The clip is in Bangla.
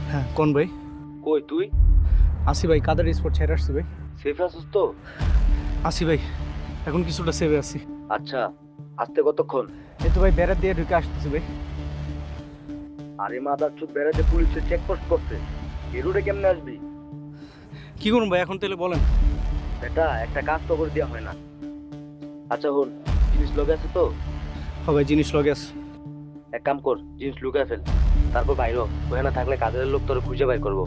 হ্যাঁ কোন ভাই? কই তুই? আসি ভাই, কাদের স্পট ছেড়ে আসছি ভাই। সেফ আছিস তো? আসি ভাই, এখন কিছুটা সেভে আছি। আচ্ছা, আসতে কতক্ষণ? এই তো ভাই বেড়া দিয়ে ঢুকে আসতেছি ভাই। আরে মাদার চোদ বেড়াতে পুলিশে চেকপোস্ট করছে, এই রোডে কেমনে আসবি? কি করুন ভাই এখন তাহলে বলেন। বেটা একটা কাজ তো করে দেওয়া হয় না। আচ্ছা হন, জিনিস লগে আছে তো? হ ভাই, জিনিস লগে আছে। এক কাম কর, জিনিস লুকায় ফেল, তারপর বাইর হ। ওখানে থাকলে কাজের লোক তোর খুঁজে বাইর করবো।